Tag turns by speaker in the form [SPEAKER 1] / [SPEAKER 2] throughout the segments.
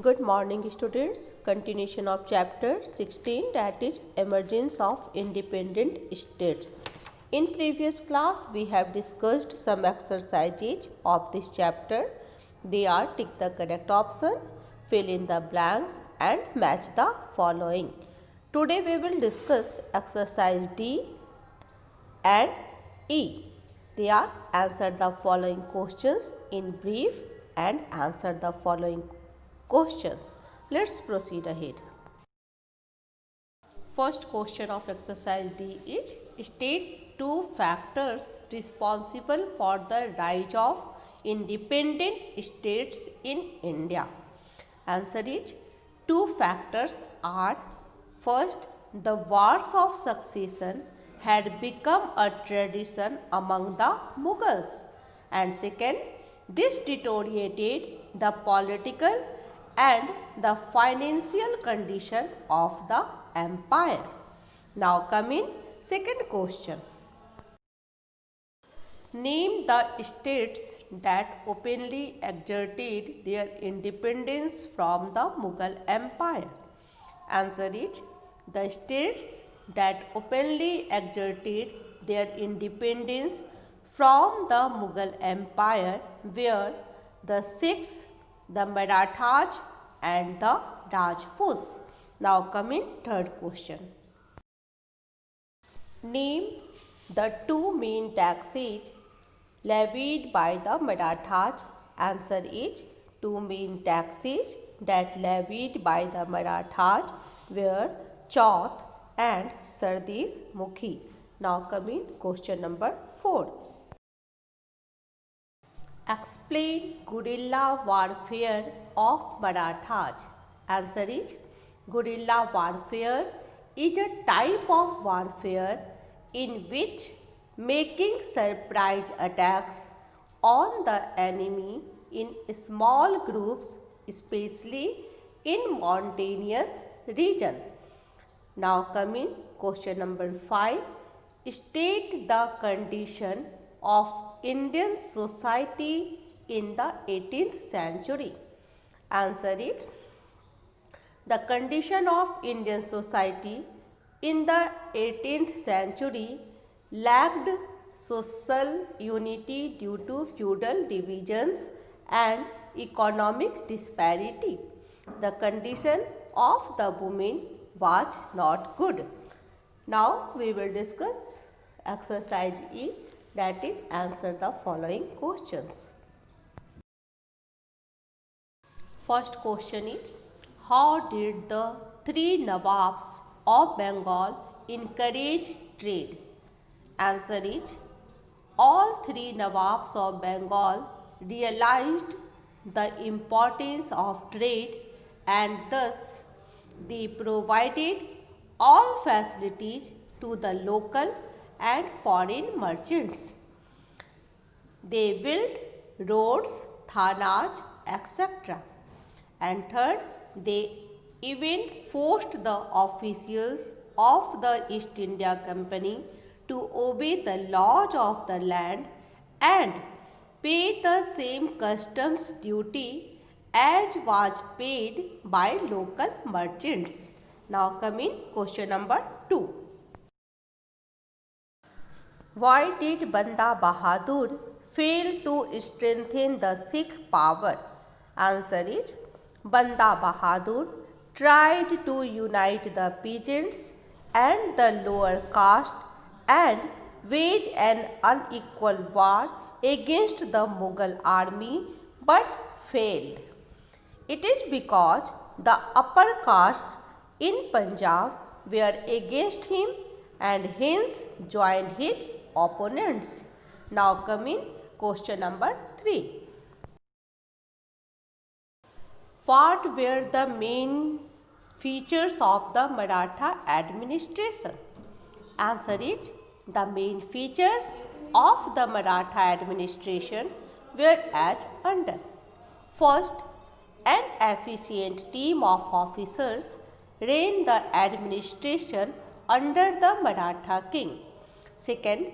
[SPEAKER 1] Good morning students. Continuation of chapter 16, that is emergence of independent states. In previous class we have discussed some exercises of this chapter. They are tick the correct option, fill in the blanks and match the following. Today we will discuss exercise D and E. They are answer the following questions in brief and answer the following questions. Let's proceed ahead. First question of exercise D is state two factors responsible for the rise of independent states in India. Answer is two factors are: first, the wars of succession had become a tradition among the Mughals, and second, this deteriorated the political and the financial condition of the empire. Now coming second question. Name the states that openly exerted their independence from the Mughal Empire. Answer is the states that openly exerted their independence from the Mughal Empire were the Sikhs, the Marathas and the Rajputs. Now coming third question. Name the two main taxes levied by the Marathas. Answer is two main taxes that levied by the Marathas were Chauth and Sardi's Mukhi. Now coming question number 4. Explain guerrilla warfare of Marathas. Answer is guerrilla warfare is a type of warfare in which making surprise attacks on the enemy in small groups, especially in mountainous region. Now coming question number 5. State the condition of Indian society in the 18th century. Answer is the condition of Indian society in the 18th century lacked social unity due to feudal divisions and economic disparity. The condition of the women was not good. Now we will discuss exercise E, that is answer the following questions. First question is, how did the three Nawabs of Bengal encourage trade? Answer is, all three Nawabs of Bengal realized the importance of trade and thus they provided all facilities to the local and foreign merchants. They built roads, thanas, etc. And third, they even forced the officials of the East India Company to obey the laws of the land and pay the same customs duty as was paid by local merchants. Now coming question number 2. Why did Banda Bahadur fail to strengthen the Sikh power? Answer is, Banda Bahadur tried to unite the peasants and the lower caste and wage an unequal war against the Mughal army but failed. It is because the upper castes in Punjab were against him and hence joined his opponents. Now coming question number 3. What were the main features of the Maratha administration? Answer is, the main features of the Maratha administration were as under. First, an efficient team of officers ran the administration under the Maratha king. Second,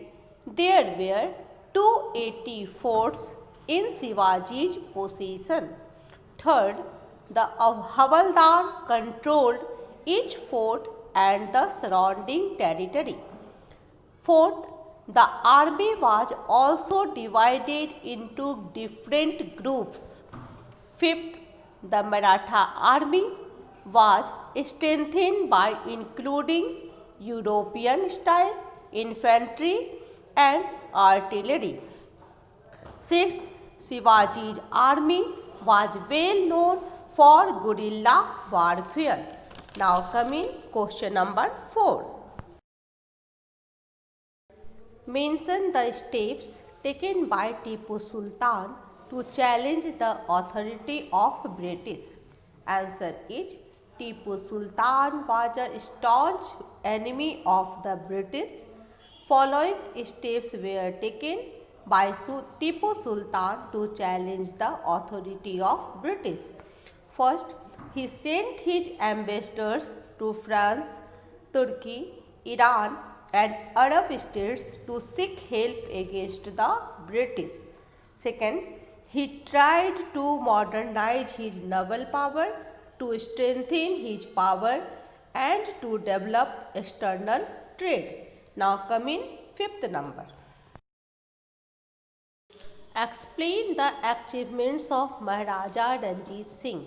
[SPEAKER 1] there were 280 forts in Shivaji's possession. Third, The Havaldar controlled each fort and the surrounding territory. Fourth, the army was also divided into different groups. Fifth, the Maratha army was strengthened by including European style infantry and artillery. Sixth, Shivaji's army was well known for guerrilla warfare. Now coming question number 4. Mention the steps taken by Tipu Sultan to challenge the authority of British. Answer is Tipu Sultan was a staunch enemy of the British. Following steps were taken by Tipu Sultan to challenge the authority of British. First, he sent his ambassadors to France, Turkey, Iran and Arab states to seek help against the British. Second, he tried to modernize his naval power, to strengthen his power and to develop external trade. Now coming fifth number. Explain the achievements of Maharaja Ranjit Singh.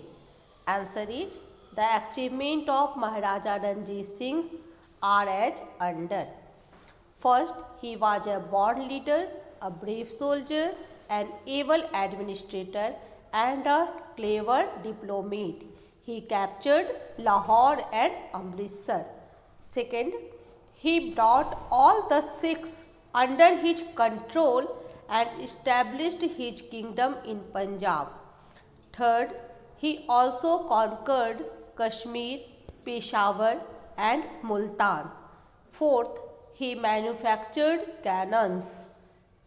[SPEAKER 1] Answer is the achievement of Maharaja Ranjit Singh are as under. First, he was a born leader, a brave soldier, an able administrator and a clever diplomat. He captured Lahore and Amritsar. Second, he brought all the Sikhs under his control and established his kingdom in Punjab. Third, he also conquered Kashmir, Peshawar and Multan. Fourth, he manufactured cannons.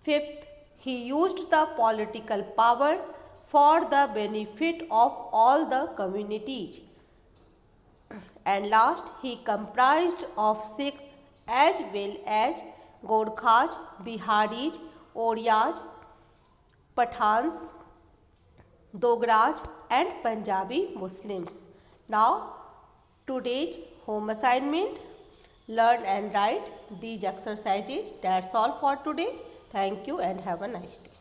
[SPEAKER 1] Fifth, he used the political power for the benefit of all the communities. And last, he comprised of Sikhs as well as Gorkhas, Biharis, Orias, Pathans, Dogras and Punjabi Muslims. Now, today's home assignment, learn and write these exercises. That's all for today. Thank you and have a nice day.